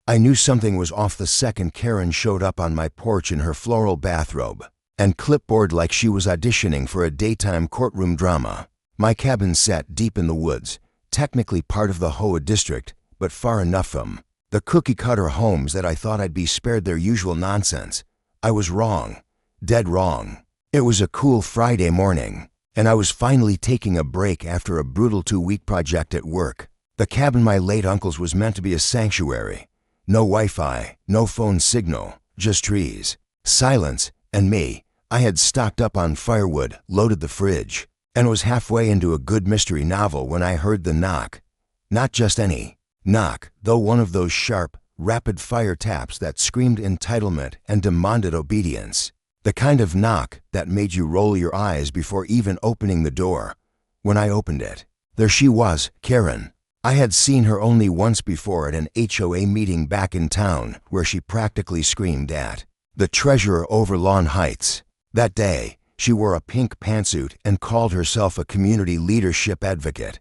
I knew something was off the second Karen showed up on my porch in her floral bathrobe and clipboard like she was auditioning for a daytime courtroom drama. My cabin sat deep in the woods, technically part of the HOA district, but far enough from the cookie-cutter homes that I thought I'd be spared their usual nonsense. I was wrong, dead wrong. It was a cool Friday morning, and I was finally taking a break after a brutal 2-week project at work. The cabin my late uncle's was meant to be a sanctuary. No Wi-Fi, no phone signal, just trees, silence, and me. I had stocked up on firewood, loaded the fridge, and was halfway into a good mystery novel when I heard the knock. Not just any knock, though one of those sharp, rapid-fire taps that screamed entitlement and demanded obedience. The kind of knock that made you roll your eyes before even opening the door. When I opened it, there she was, Karen. I had seen her only once before at an HOA meeting back in town where she practically screamed at the treasurer over Lawn Heights. That day, she wore a pink pantsuit and called herself a community leadership advocate.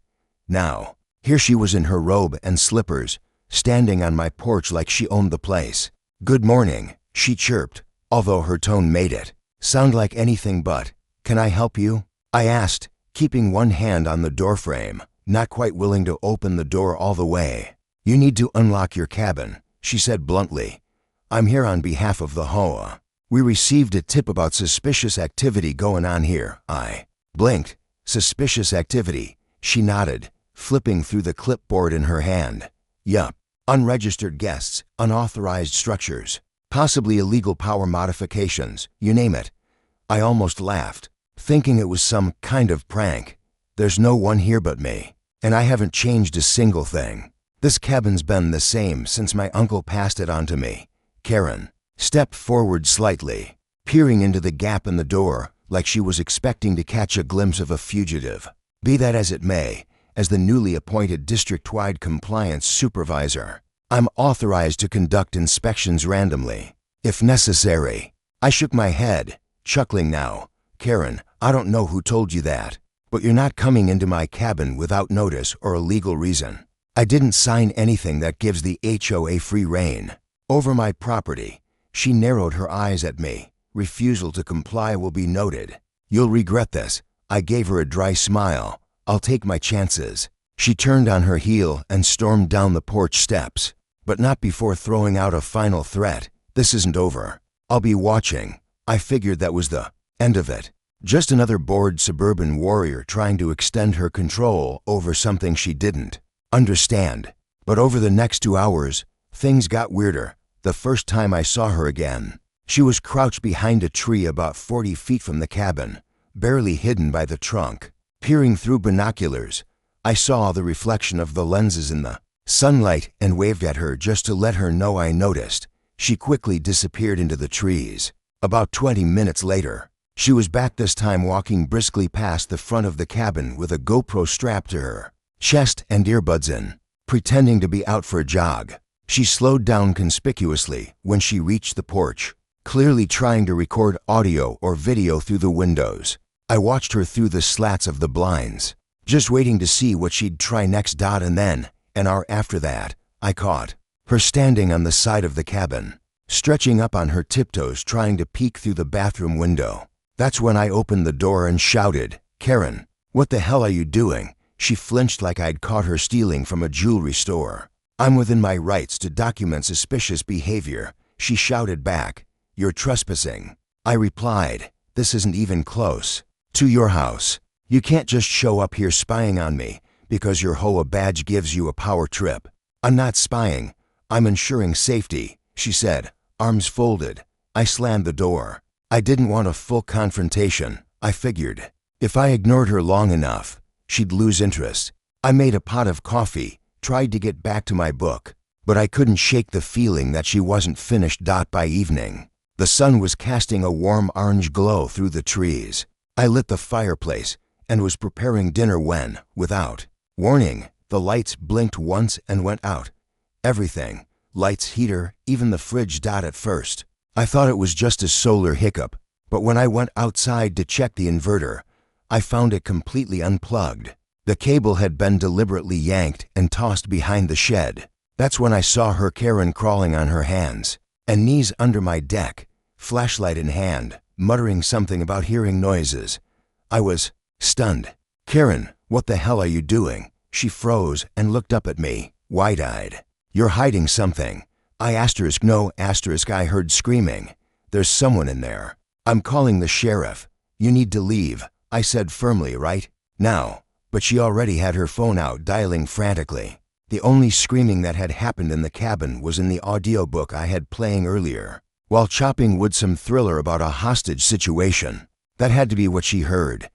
Now, here she was in her robe and slippers, standing on my porch like she owned the place. "Good morning," she chirped, although her tone made it sound like anything but. "Can I help you?" I asked, keeping one hand on the doorframe, not quite willing to open the door all the way. "You need to unlock your cabin," she said bluntly. "I'm here on behalf of the HOA. We received a tip about suspicious activity going on here." I blinked. "Suspicious activity?" She nodded, flipping through the clipboard in her hand. "Yup. Unregistered guests, unauthorized structures, possibly illegal power modifications, you name it." I almost laughed, thinking it was some kind of prank. There's no one here but me, and I haven't changed a single thing. This cabin's been the same since my uncle passed it on to me. Karen stepped forward slightly, peering into the gap in the door like she was expecting to catch a glimpse of a fugitive. Be that as it may, as the newly appointed district-wide compliance supervisor, I'm authorized to conduct inspections randomly, if necessary. I shook my head, chuckling now. "Karen, I don't know who told you that, but you're not coming into my cabin without notice or a legal reason. I didn't sign anything that gives the HOA free rein over my property." She narrowed her eyes at me. "Refusal to comply will be noted. You'll regret this." I gave her a dry smile. "I'll take my chances." She turned on her heel and stormed down the porch steps, but not before throwing out a final threat. "This isn't over. I'll be watching." I figured that was the end of it. Just another bored suburban warrior trying to extend her control over something she didn't understand. But over the next 2 hours, things got weirder. The first time I saw her again, she was crouched behind a tree about 40 feet from the cabin, barely hidden by the trunk. Peering through binoculars, I saw the reflection of the lenses in the sunlight and waved at her just to let her know I noticed. She quickly disappeared into the trees. About 20 minutes later, she was back, this time walking briskly past the front of the cabin with a GoPro strapped to her chest and earbuds in, pretending to be out for a jog. She slowed down conspicuously when she reached the porch, clearly trying to record audio or video through the windows. I watched her through the slats of the blinds, just waiting to see what she'd try next. And then, an hour after that, I caught her standing on the side of the cabin, stretching up on her tiptoes trying to peek through the bathroom window. That's when I opened the door and shouted, "Karen, what the hell are you doing?" She flinched like I'd caught her stealing from a jewelry store. "I'm within my rights to document suspicious behavior," she shouted back. "You're trespassing." I replied, "This isn't even close to your house. You can't just show up here spying on me because your HOA badge gives you a power trip." "I'm not spying. I'm ensuring safety," she said, arms folded. I slammed the door. I didn't want a full confrontation. I figured if I ignored her long enough, she'd lose interest. I made a pot of coffee, tried to get back to my book, but I couldn't shake the feeling that she wasn't finished. By evening, the sun was casting a warm orange glow through the trees. I lit the fireplace and was preparing dinner when, without warning, the lights blinked once and went out. Everything, lights, heater, even the fridge. At first, I thought it was just a solar hiccup, but when I went outside to check the inverter, I found it completely unplugged. The cable had been deliberately yanked and tossed behind the shed. That's when I saw her, Karen, crawling on her hands and knees under my deck, flashlight in hand, muttering something about hearing noises. I was stunned. "Karen, what the hell are you doing?" She froze and looked up at me, wide-eyed. "You're hiding something." I asterisk no asterisk I heard screaming. "There's someone in there. I'm calling the sheriff. You need to leave," I said firmly, "right now." But she already had her phone out, dialing frantically. The only screaming that had happened in the cabin was in the audiobook I had playing earlier, while chopping wood, some thriller about a hostage situation. That had to be what she heard.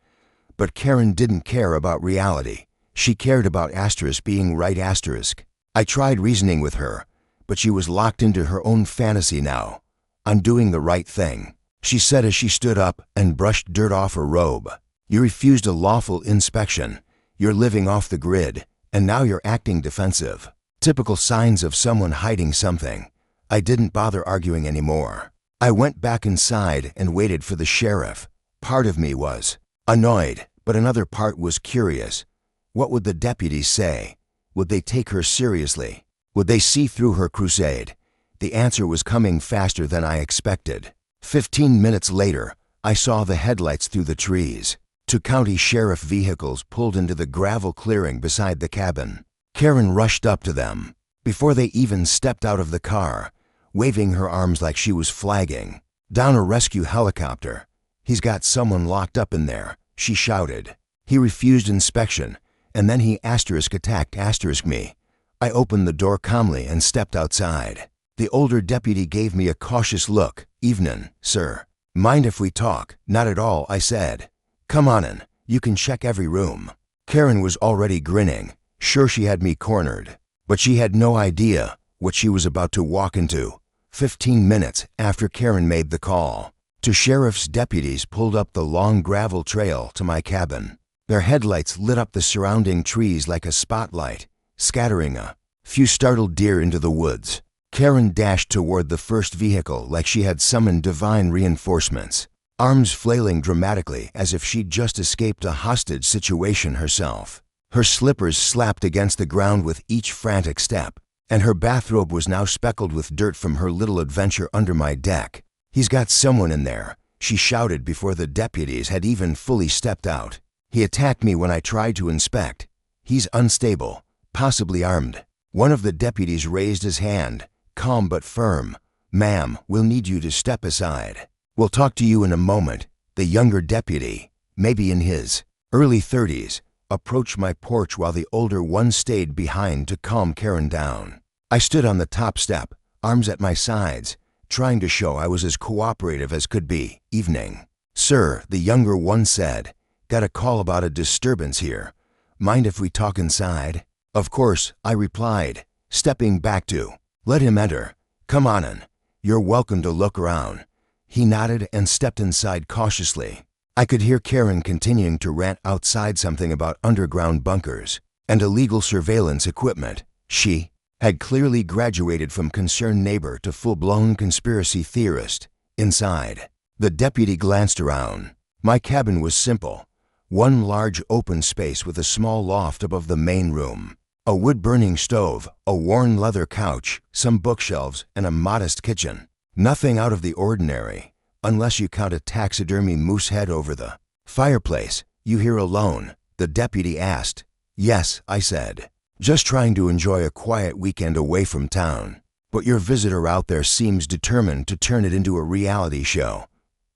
But Karen didn't care about reality. She cared about asterisk being right asterisk. I tried reasoning with her, but she was locked into her own fantasy now. "I'm doing the right thing," she said as she stood up and brushed dirt off her robe. "You refused a lawful inspection. You're living off the grid, and now you're acting defensive. Typical signs of someone hiding something." I didn't bother arguing anymore. I went back inside and waited for the sheriff. Part of me was annoyed, but another part was curious. What would the deputies say? Would they take her seriously? Would they see through her crusade? The answer was coming faster than I expected. 15 minutes later, I saw the headlights through the trees. 2 county sheriff vehicles pulled into the gravel clearing beside the cabin. Karen rushed up to them before they even stepped out of the car, waving her arms like she was flagging down a rescue helicopter. "He's got someone locked up in there," she shouted. "He refused inspection, and then he attacked me." I opened the door calmly and stepped outside. The older deputy gave me a cautious look. "Evenin', sir. Mind if we talk?" "Not at all," I said. "Come on in. You can check every room." Karen was already grinning, sure she had me cornered. But she had no idea what she was about to walk into. 15 minutes after Karen made the call, 2 sheriff's deputies pulled up the long gravel trail to my cabin. Their headlights lit up the surrounding trees like a spotlight, scattering a few startled deer into the woods. Karen dashed toward the first vehicle like she had summoned divine reinforcements, arms flailing dramatically as if she'd just escaped a hostage situation herself. Her slippers slapped against the ground with each frantic step, and her bathrobe was now speckled with dirt from her little adventure under my deck. "He's got someone in there," she shouted before the deputies had even fully stepped out. "He attacked me when I tried to inspect. He's unstable, possibly armed." One of the deputies raised his hand, calm but firm. "Ma'am, we'll need you to step aside. We'll talk to you in a moment." The younger deputy, maybe in his early 30s, approached my porch while the older one stayed behind to calm Karen down. I stood on the top step, arms at my sides, trying to show I was as cooperative as could be. "Evening, sir," the younger one said. "Got a call about a disturbance here. Mind if we talk inside?" "Of course," I replied, stepping back to let him enter. "Come on in. You're welcome to look around." He nodded and stepped inside cautiously. I could hear Karen continuing to rant outside something about underground bunkers and illegal surveillance equipment. She had clearly graduated from concerned neighbor to full-blown conspiracy theorist. Inside, the deputy glanced around. My cabin was simple. One large open space with a small loft above the main room, a wood-burning stove, a worn leather couch, some bookshelves, and a modest kitchen. Nothing out of the ordinary, unless you count a taxidermy moose head over the fireplace. "You here alone?" the deputy asked. "Yes," I said. "Just trying to enjoy a quiet weekend away from town. But your visitor out there seems determined to turn it into a reality show."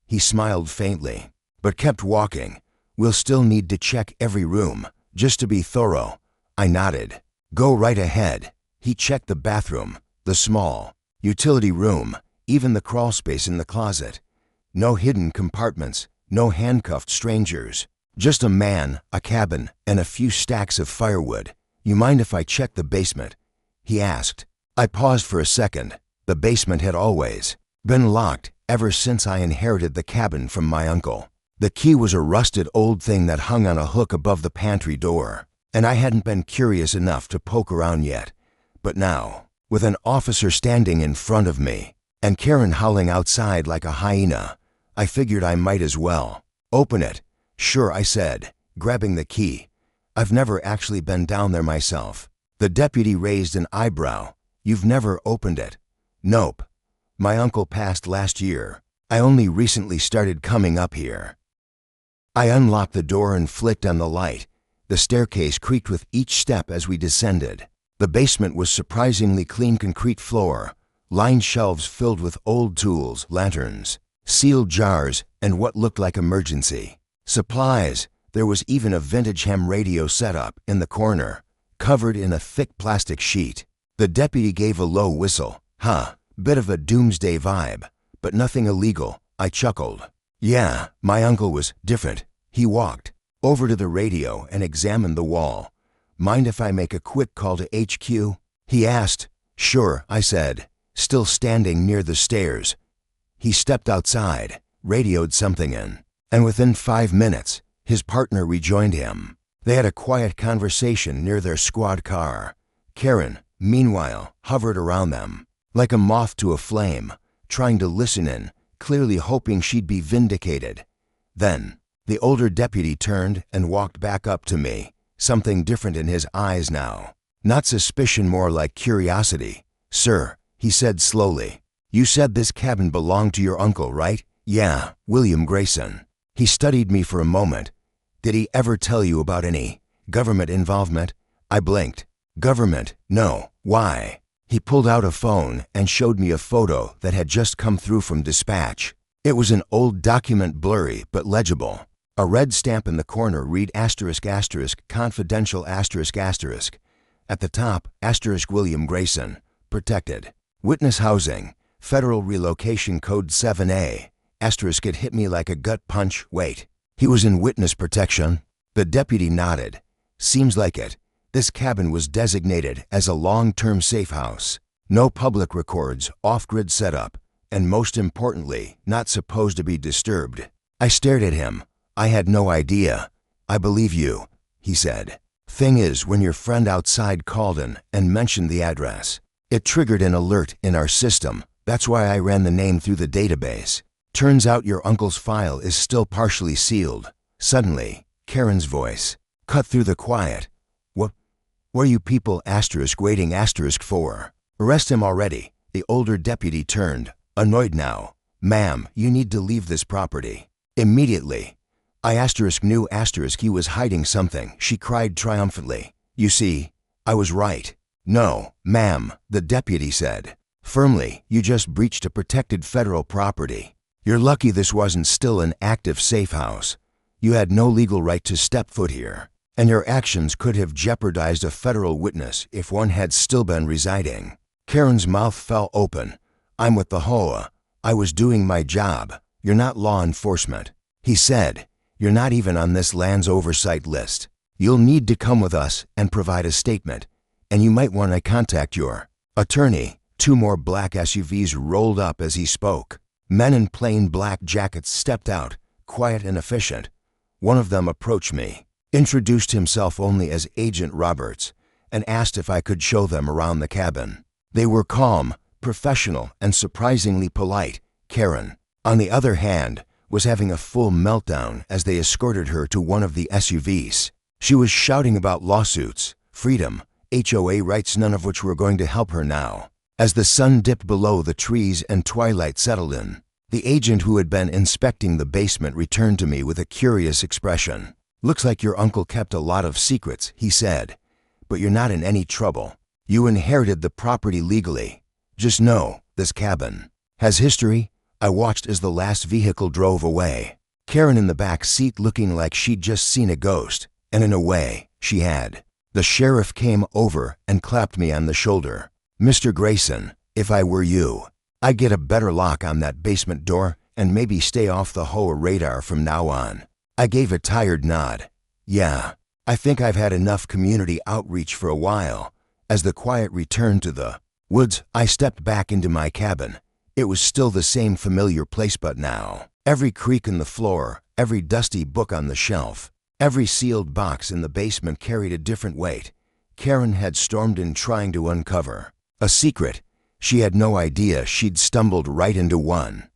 He smiled faintly, but kept walking. "We'll still need to check every room, just to be thorough." I nodded. "Go right ahead." He checked the bathroom, the small utility room, even the crawl space in the closet. No hidden compartments, no handcuffed strangers. Just a man, a cabin, and a few stacks of firewood. "You mind if I check the basement?" he asked. I paused for a second. The basement had always been locked ever since I inherited the cabin from my uncle. The key was a rusted old thing that hung on a hook above the pantry door, and I hadn't been curious enough to poke around yet. But now, with an officer standing in front of me, and Karen howling outside like a hyena, I figured I might as well open it. "Sure," I said, grabbing the key. I've never actually been down there myself. The deputy raised an eyebrow. You've never opened it? Nope. My uncle passed last year. I only recently started coming up here. I unlocked the door and flicked on the light. The staircase creaked with each step as we descended. The basement was surprisingly clean concrete floor, lined shelves filled with old tools, lanterns, sealed jars, and what looked like emergency supplies. There was even a vintage ham radio setup in the corner, covered in a thick plastic sheet. The deputy gave a low whistle. Bit of a doomsday vibe, but nothing illegal. I chuckled. Yeah, my uncle was different. He walked over to the radio and examined the wall. Mind if I make a quick call to HQ? He asked. Sure, I said, still standing near the stairs. He stepped outside, radioed something in, and within 5 minutes, his partner rejoined him. They had a quiet conversation near their squad car. Karen, meanwhile, hovered around them, like a moth to a flame, trying to listen in, clearly hoping she'd be vindicated. Then, the older deputy turned and walked back up to me, something different in his eyes now. Not suspicion, more like curiosity. Sir, he said slowly, you said this cabin belonged to your uncle, right? Yeah, William Grayson. He studied me for a moment. Did he ever tell you about any government involvement? I blinked. Government? No. Why? He pulled out a phone and showed me a photo that had just come through from dispatch. It was an old document, blurry but legible. A red stamp in the corner read ***, confidential ***. At the top, * William Grayson, protected. Witness housing, Federal Relocation Code 7A. ***. It hit me like a gut punch. Wait, he was in witness protection? The deputy nodded. Seems like it. This cabin was designated as a long-term safe house. No public records, off-grid setup, and most importantly, not supposed to be disturbed. I stared at him. I had no idea. I believe you, he said. Thing is, when your friend outside called in and mentioned the address, it triggered an alert in our system. That's why I ran the name through the database. Turns out your uncle's file is still partially sealed. Suddenly, Karen's voice cut through the quiet. What are you people waiting for? Arrest him already. The older deputy turned, annoyed now. Ma'am, you need to leave this property. Immediately. I knew he was hiding something, she cried triumphantly. You see, I was right. No, ma'am, the deputy said firmly, you just breached a protected federal property. You're lucky this wasn't still an active safe house. You had no legal right to step foot here, and your actions could have jeopardized a federal witness if one had still been residing. Karen's mouth fell open. I'm with the HOA. I was doing my job. You're not law enforcement. He said, you're not even on this land's oversight list. You'll need to come with us and provide a statement, and you might want to contact your attorney. 2 more black SUVs rolled up as he spoke. Men in plain black jackets stepped out, quiet and efficient. One of them approached me, introduced himself only as Agent Roberts, and asked if I could show them around the cabin. They were calm, professional, and surprisingly polite. Karen, on the other hand, was having a full meltdown as they escorted her to one of the SUVs. She was shouting about lawsuits, freedom, HOA rights, none of which were going to help her now. As the sun dipped below the trees and twilight settled in, the agent who had been inspecting the basement returned to me with a curious expression. Looks like your uncle kept a lot of secrets, he said, but you're not in any trouble. You inherited the property legally. Just know, this cabin has history. I watched as the last vehicle drove away. Karen in the back seat looking like she'd just seen a ghost, and in a way, she had. The sheriff came over and clapped me on the shoulder. Mr. Grayson, if I were you, I'd get a better lock on that basement door and maybe stay off the HOA radar from now on. I gave a tired nod. Yeah, I think I've had enough community outreach for a while. As the quiet returned to the woods, I stepped back into my cabin. It was still the same familiar place, but now, every creak in the floor, every dusty book on the shelf, every sealed box in the basement carried a different weight. Karen had stormed in trying to uncover a secret. She had no idea she'd stumbled right into one.